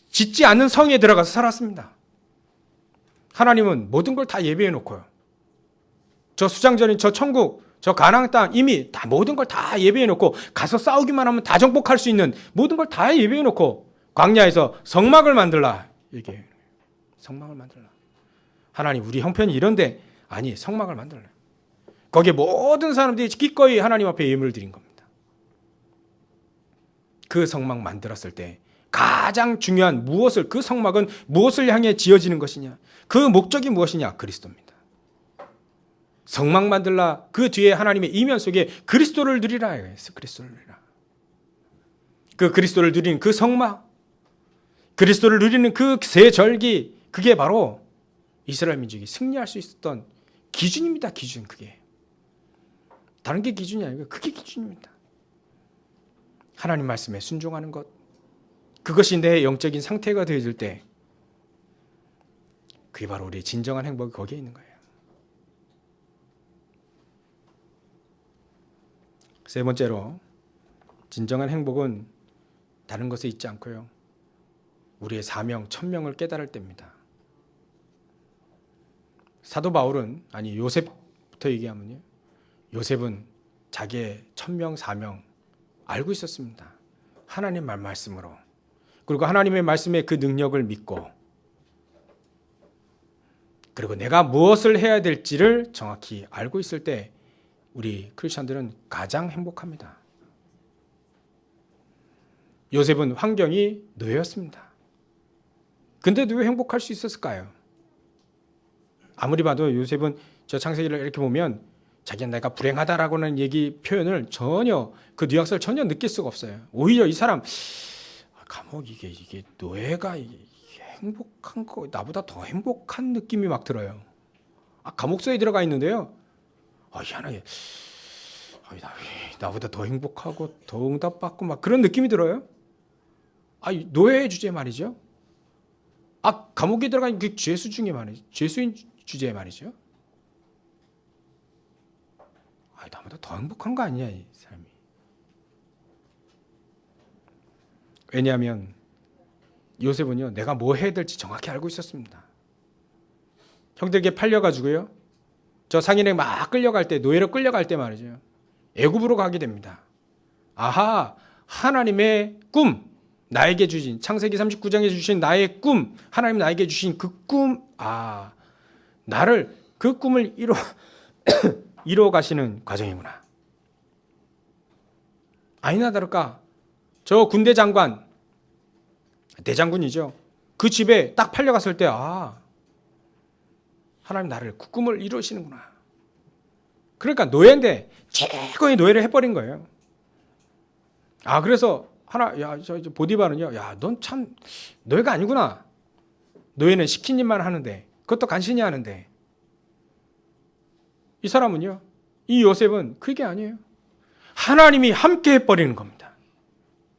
짓지 않는 성에 들어가서 살았습니다. 하나님은 모든 걸 다 예비해 놓고요, 저 수장전인 저 천국, 저 가나안 땅 이미 다 모든 걸 다 예비해 놓고 가서 싸우기만 하면 다 정복할 수 있는 모든 걸 다 예비해 놓고 광야에서 성막을 만들라 얘기해요. 성막을 만들라. 하나님 우리 형편이 이런데, 아니 성막을 만들라. 거기에 모든 사람들이 기꺼이 하나님 앞에 예물을 드린 겁니다. 그 성막 만들었을 때 가장 중요한 그 성막은 무엇을 향해 지어지는 것이냐? 그 목적이 무엇이냐? 그리스도입니다. 성막 만들라, 그 뒤에 하나님의 이면 속에 그리스도를 누리라 해서 그리스도를 누리라. 그 그리스도를 누리는 그 성막, 그리스도를 누리는 그 세 절기, 그게 바로 이스라엘 민족이 승리할 수 있었던 기준입니다. 기준, 그게 다른 게 기준이 아니고 그게 기준입니다. 하나님 말씀에 순종하는 것, 그것이 내 영적인 상태가 되어질 때 그게 바로 우리의 진정한 행복이 거기에 있는 거예요. 세 번째로, 진정한 행복은 다른 것에 있지 않고요, 우리의 사명, 천명을 깨달을 때입니다. 사도 바울은, 아니 요셉부터 얘기하면요, 요셉은 자기의 천명, 사명 알고 있었습니다. 하나님 말씀으로. 그리고 하나님의 말씀의 그 능력을 믿고, 그리고 내가 무엇을 해야 될지를 정확히 알고 있을 때 우리 크리스천들은 가장 행복합니다. 요셉은 환경이 노예였습니다. 근데도 왜 행복할 수 있었을까요? 아무리 봐도 요셉은 저 창세기를 이렇게 보면 자기는 내가 불행하다라고는 얘기 표현을 전혀, 그 뉘앙스를 전혀 느낄 수가 없어요. 오히려 이 사람 감옥 이게 노예가 이게 행복한 거 나보다 더 행복한 느낌이 막 들어요. 감옥소에 들어가 있는데요. 희한하게 나보다 더 행복하고 더 응답받고 막 그런 느낌이 들어요. 노예 주제 말이죠. 감옥에 들어가 있는 그 죄수 중에 말이죠. 죄수인 주제에 말이죠. 나보다 더 행복한 거 아니냐 이 삶이. 왜냐하면 요셉은요, 내가 뭐 해야 될지 정확히 알고 있었습니다. 형들에게 팔려가지고요, 저 상인에 막 끌려갈 때, 노예로 끌려갈 때 말이죠, 애굽으로 가게 됩니다. 하나님의 꿈, 나에게 주신, 창세기 39장에 주신 나의 꿈, 하나님 나에게 주신 그 꿈, 나를 그 꿈을 이뤄 가시는 과정이구나. 아니나 다를까, 저 군대 장관, 대장군이죠. 그 집에 딱 팔려갔을 때, 하나님 나를 그 꿈을 이루시는구나. 그러니까 노예인데 최고의 노예를 해버린 거예요. 그래서 저 보디발은요, 넌 참 노예가 아니구나. 노예는 시킨 일만 하는데, 그것도 간신히 하는데. 이 사람은요, 이 요셉은 그게 아니에요. 하나님이 함께 해버리는 겁니다.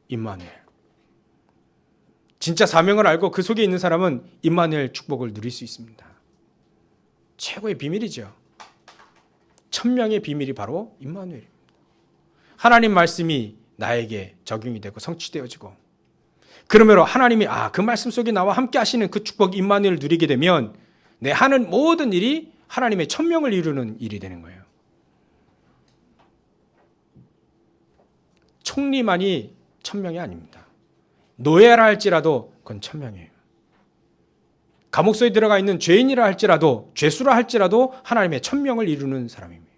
임마누엘. 진짜 사명을 알고 그 속에 있는 사람은 임마누엘 축복을 누릴 수 있습니다. 최고의 비밀이죠. 천명의 비밀이 바로 임마누엘입니다. 하나님 말씀이 나에게 적용이 되고 성취되어지고, 그러므로 하나님이 그 말씀 속에 나와 함께 하시는 그 축복 임마누엘을 누리게 되면 내 하는 모든 일이 하나님의 천명을 이루는 일이 되는 거예요. 총리만이 천명이 아닙니다. 노예라 할지라도 그건 천명이에요. 감옥소에 들어가 있는 죄인이라 할지라도, 죄수라 할지라도 하나님의 천명을 이루는 사람입니다.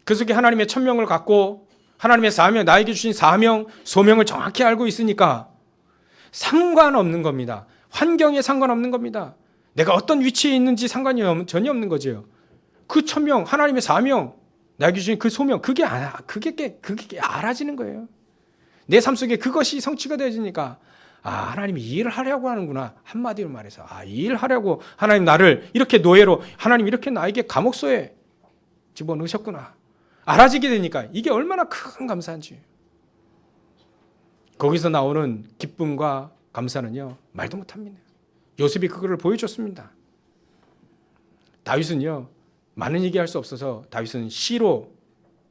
그 속에 하나님의 천명을 갖고 하나님의 사명, 나에게 주신 사명, 소명을 정확히 알고 있으니까 상관없는 겁니다. 환경에 상관없는 겁니다. 내가 어떤 위치에 있는지 상관이 전혀 없는 거죠. 그 천명, 하나님의 사명, 나에게 주신 그 소명, 그게 알아지는 거예요. 내 삶 속에 그것이 성취가 되어지니까 하나님이 이 일을 하려고 하는구나. 한마디로 말해서 이 일 하려고 하나님 나를 이렇게 노예로, 하나님 이렇게 나에게 감옥소에 집어넣으셨구나. 알아지게 되니까 이게 얼마나 큰 감사한지. 거기서 나오는 기쁨과 감사는요, 말도 못합니다. 요셉이 그거를 보여줬습니다. 다윗은요, 많은 얘기할 수 없어서 다윗은 시로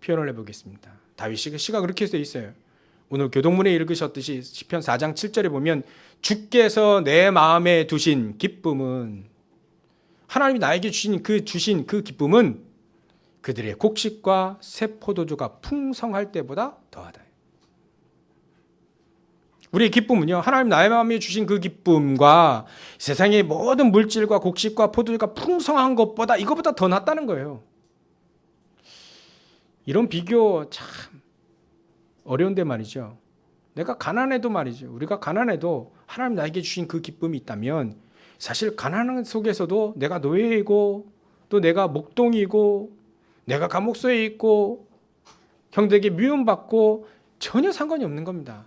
표현을 해보겠습니다. 다윗이 시가 그렇게 되어 있어요. 오늘 교동문에 읽으셨듯이 시편 4장 7절에 보면 주께서 내 마음에 두신 기쁨은, 하나님이 나에게 주신 그 기쁨은 그들의 곡식과 새 포도주가 풍성할 때보다 더하다. 우리의 기쁨은요, 하나님 나의 마음에 주신 그 기쁨과 세상의 모든 물질과 곡식과 포도주가 풍성한 것보다 이것보다 더 낫다는 거예요. 이런 비교 참 어려운데 말이죠. 내가 가난해도 말이죠. 우리가 가난해도 하나님 나에게 주신 그 기쁨이 있다면 사실 가난한 속에서도 내가 노예이고 또 내가 목동이고 내가 감옥소에 있고 형들에게 미움받고 전혀 상관이 없는 겁니다.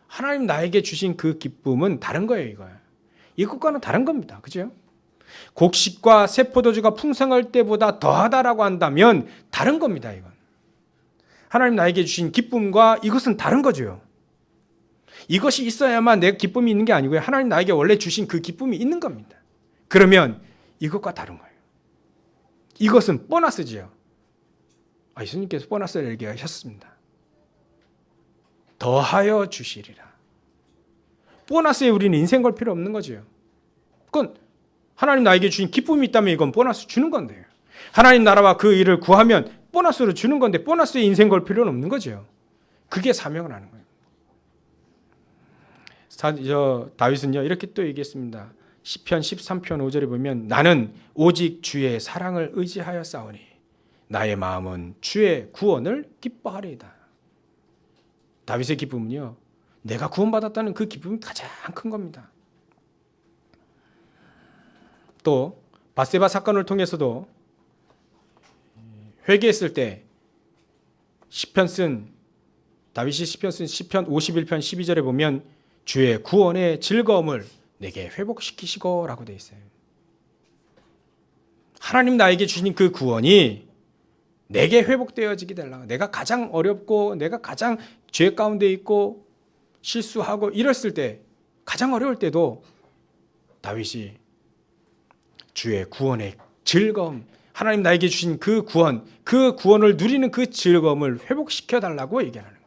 하나님 나에게 주신 그 기쁨은 다른 거예요. 이거예요. 이것과는 다른 겁니다. 그죠? 곡식과 새 포도주가 풍성할 때보다 더하다라고 한다면 다른 겁니다. 이건 하나님 나에게 주신 기쁨과 이것은 다른 거죠. 이것이 있어야만 내 기쁨이 있는 게 아니고요. 하나님 나에게 원래 주신 그 기쁨이 있는 겁니다. 그러면 이것과 다른 거예요. 이것은 보너스지요. 예수님께서 보너스를 얘기하셨습니다. 더하여 주시리라. 보너스에 우리는 인생 걸 필요 없는 거죠. 그건 하나님 나에게 주신 기쁨이 있다면 이건 보너스 주는 건데요. 하나님 나라와 그 일을 구하면 보너스를 주는 건데 보너스에 인생 걸 필요는 없는 거죠. 그게 사명을 하는 거예요. 다윗은요 이렇게 또 얘기했습니다. 시편 13편 5절에 보면 나는 오직 주의 사랑을 의지하여 싸우니 나의 마음은 주의 구원을 기뻐하리이다. 다윗의 기쁨은요, 내가 구원받았다는 그 기쁨이 가장 큰 겁니다. 또 밧세바 사건을 통해서도 회개했을 때 시편 쓴 다윗이 시편 쓴 시편 51편 12절에 보면 주의 구원의 즐거움을 내게 회복시키시고라고 되어 있어요. 하나님 나에게 주신 그 구원이 내게 회복되어지게 되려고, 내가 가장 어렵고 내가 가장 죄 가운데 있고 실수하고 이랬을 때, 가장 어려울 때도 다윗이 주의 구원의 즐거움, 하나님 나에게 주신 그 구원을 누리는 그 즐거움을 회복시켜 달라고 얘기하는 거예요.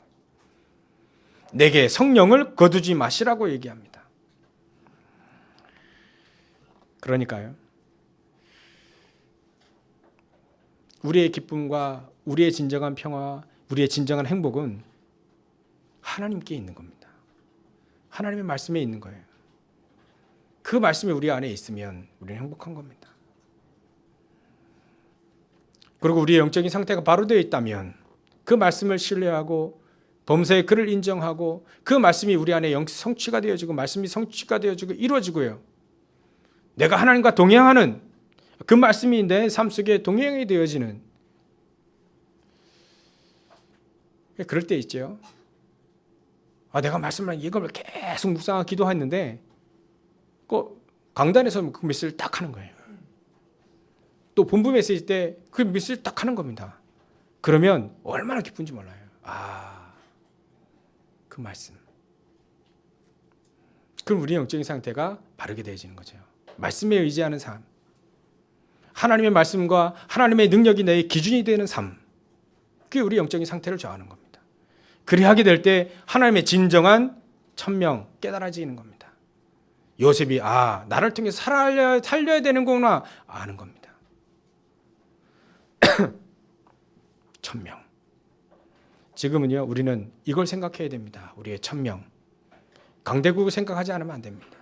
내게 성령을 거두지 마시라고 얘기합니다. 그러니까요, 우리의 기쁨과 우리의 진정한 평화와 우리의 진정한 행복은 하나님께 있는 겁니다. 하나님의 말씀에 있는 거예요. 그 말씀이 우리 안에 있으면 우리는 행복한 겁니다. 그리고 우리의 영적인 상태가 바로 되어 있다면 그 말씀을 신뢰하고 범사의 그를 인정하고 그 말씀이 우리 안에 성취가 되어지고 말씀이 성취가 되어지고 이루어지고요, 내가 하나님과 동행하는 그 말씀이 내 삶 속에 동행이 되어지는, 그럴 때 있죠. 내가 말씀을 이걸 계속 묵상하고 기도했는데 강단에서 그 메시지를 딱 하는 거예요. 또 본부 메시지 때 그 메시지를 딱 하는 겁니다. 그러면 얼마나 기쁜지 몰라요. 그 말씀. 그럼 우리 영적인 상태가 바르게 되어지는 거죠. 말씀에 의지하는 삶, 하나님의 말씀과 하나님의 능력이 내 기준이 되는 삶, 그게 우리 영적인 상태를 좌우하는 겁니다. 그리하게 될 때 하나님의 진정한 천명 깨달아지는 겁니다. 요셉이 나를 통해서 살려야 되는구나 아는 겁니다. 천명. 지금은요, 우리는 이걸 생각해야 됩니다. 우리의 천명. 강대국을 생각하지 않으면 안 됩니다.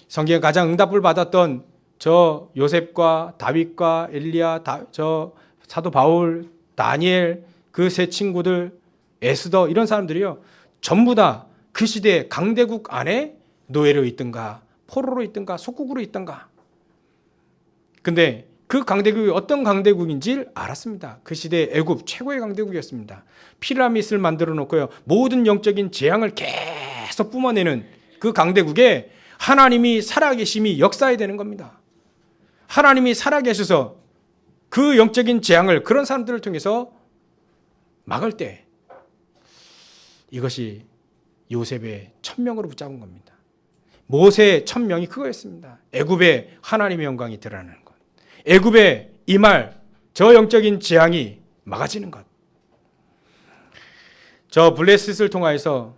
성경에 가장 응답을 받았던 저 요셉과 다윗과 엘리야, 저 사도 바울, 다니엘, 그 세 친구들, 에스더, 이런 사람들이요, 전부 다 그 시대의 강대국 안에 노예로 있든가 포로로 있든가 속국으로 있든가. 근데 그 강대국이 어떤 강대국인지 알았습니다. 그 시대의 애굽 최고의 강대국이었습니다. 피라밋을 만들어 놓고요, 모든 영적인 재앙을 계속 뿜어내는 그 강대국에 하나님이 살아계심이 역사해야 되는 겁니다. 하나님이 살아계셔서 그 영적인 재앙을 그런 사람들을 통해서 막을 때, 이것이 요셉의 천명으로 붙잡은 겁니다. 모세의 천명이 그거였습니다. 애굽에 하나님의 영광이 드러나는 것, 애굽에 임할 저 영적인 재앙이 막아지는 것. 저 블레셋을 통하여서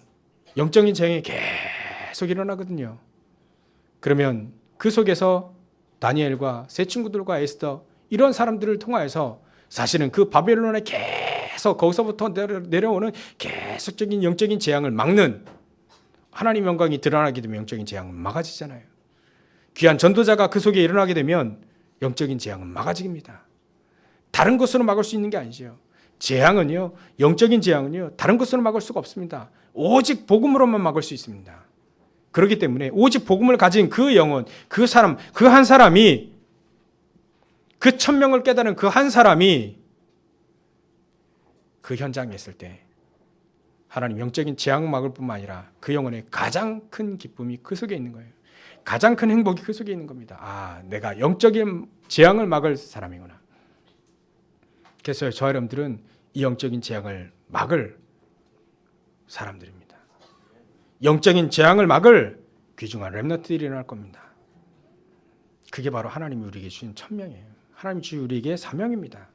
영적인 재앙이 계속 일어나거든요. 그러면 그 속에서 다니엘과 세 친구들과 에스더, 이런 사람들을 통하여서 사실은 그 바벨론에 계속 거기서부터 내려오는 계속적인 영적인 재앙을 막는, 하나님 영광이 드러나게 되면 영적인 재앙은 막아지잖아요. 귀한 전도자가 그 속에 일어나게 되면 영적인 재앙은 막아집니다. 다른 것으로 막을 수 있는 게 아니죠. 재앙은요, 영적인 재앙은요, 다른 것으로 막을 수가 없습니다. 오직 복음으로만 막을 수 있습니다. 그렇기 때문에 오직 복음을 가진 그 영혼, 그 사람, 그 한 사람이, 그 천명을 깨달은 그 한 사람이 그 현장에 있을 때 하나님 영적인 재앙 막을 뿐만 아니라 그 영혼의 가장 큰 기쁨이 그 속에 있는 거예요. 가장 큰 행복이 그 속에 있는 겁니다. 내가 영적인 재앙을 막을 사람이구나. 그래서 저 여러분들은 이 영적인 재앙을 막을 사람들입니다. 영적인 재앙을 막을 귀중한 렘넌트들이 일어날 겁니다. 그게 바로 하나님이 우리에게 주신 천명이에요. 하나님이 주신 우리에게 사명입니다.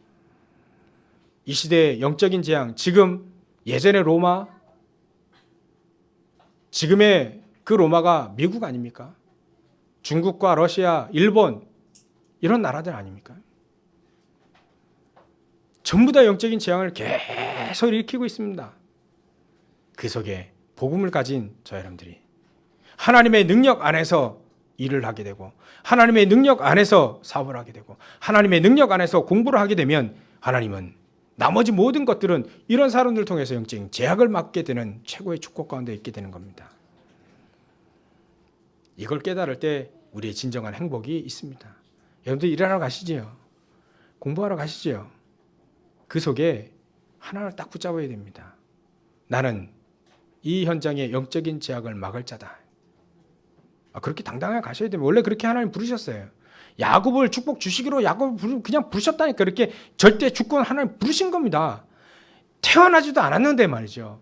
이 시대의 영적인 재앙, 지금 예전의 로마, 지금의 그 로마가 미국 아닙니까? 중국과 러시아, 일본, 이런 나라들 아닙니까? 전부 다 영적인 재앙을 계속 일으키고 있습니다. 그 속에 복음을 가진 저 여러분들이 하나님의 능력 안에서 일을 하게 되고, 하나님의 능력 안에서 사업을 하게 되고, 하나님의 능력 안에서 공부를 하게 되면 하나님은 나머지 모든 것들은 이런 사람들을 통해서 영적인 제약을 막게 되는 최고의 축복 가운데 있게 되는 겁니다. 이걸 깨달을 때 우리의 진정한 행복이 있습니다. 여러분들 일하러 가시지요. 공부하러 가시지요. 그 속에 하나를 딱 붙잡아야 됩니다. 나는 이 현장의 영적인 제약을 막을 자다. 그렇게 당당하게 가셔야 됩니다. 원래 그렇게 하나님 부르셨어요. 야곱을 축복 주시기로 야곱을 그냥 부르셨다니까. 그렇게 절대 주권 하나님 부르신 겁니다. 태어나지도 않았는데 말이죠.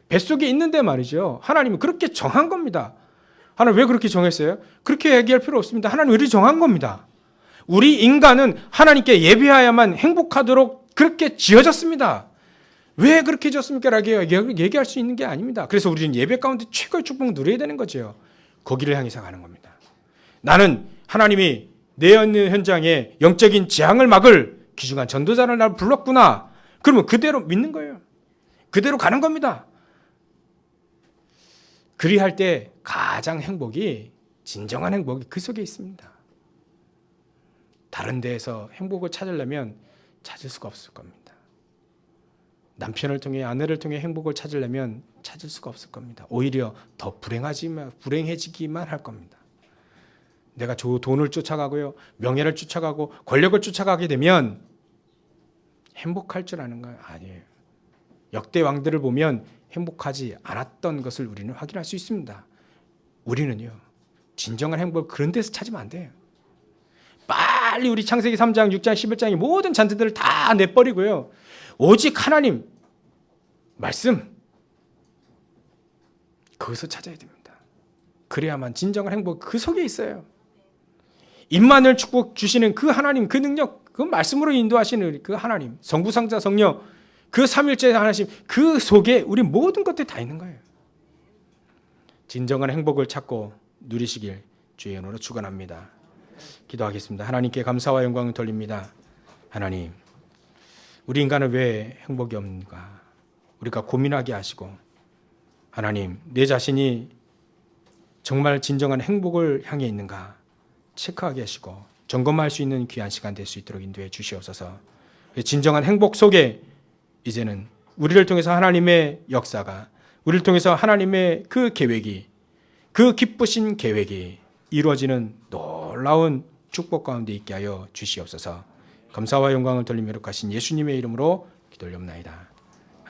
뱃속에 있는데 말이죠. 하나님은 그렇게 정한 겁니다. 하나님 왜 그렇게 정했어요? 그렇게 얘기할 필요 없습니다. 하나님 왜 정한 겁니다. 우리 인간은 하나님께 예배해야만 행복하도록 그렇게 지어졌습니다. 왜 그렇게 지었습니까? 라고 얘기할 수 있는 게 아닙니다. 그래서 우리는 예배 가운데 최고의 축복을 누려야 되는 거죠. 거기를 향해서 가는 겁니다. 나는 하나님이 내 현장에 영적인 재앙을 막을 귀중한 전도자를 날 불렀구나. 그러면 그대로 믿는 거예요. 그대로 가는 겁니다. 그리할 때 가장 행복이, 진정한 행복이 그 속에 있습니다. 다른 데에서 행복을 찾으려면 찾을 수가 없을 겁니다. 남편을 통해, 아내를 통해 행복을 찾으려면 찾을 수가 없을 겁니다. 오히려 더 불행해지기만 할 겁니다. 내가 돈을 쫓아가고요, 명예를 쫓아가고 권력을 쫓아가게 되면 행복할 줄 아는 건 아니에요. 역대 왕들을 보면 행복하지 않았던 것을 우리는 확인할 수 있습니다. 우리는요, 진정한 행복을 그런 데서 찾으면 안 돼요. 빨리 우리 창세기 3장, 6장, 11장의 모든 잔재들을 다 내버리고요, 오직 하나님 말씀, 거기서 찾아야 됩니다. 그래야만 진정한 행복 그 속에 있어요. 임마누엘 축복 주시는 그 하나님, 그 능력, 그 말씀으로 인도하시는 그 하나님, 성부, 성자, 성령, 그 삼일째 하나님, 그 속에 우리 모든 것들이 다 있는 거예요. 진정한 행복을 찾고 누리시길 주의 이름으로 축원합니다. 기도하겠습니다. 하나님께 감사와 영광을 돌립니다. 하나님, 우리 인간은 왜 행복이 없는가? 우리가 고민하게 하시고, 하나님, 내 자신이 정말 진정한 행복을 향해 있는가 체크하게 하시고 점검할 수 있는 귀한 시간 될 수 있도록 인도해 주시옵소서. 진정한 행복 속에 이제는 우리를 통해서 하나님의 역사가, 우리를 통해서 하나님의 그 계획이, 그 기쁘신 계획이 이루어지는 놀라운 축복 가운데 있게 하여 주시옵소서. 감사와 영광을 돌리며 하신 예수님의 이름으로 기도 올려옵나이다.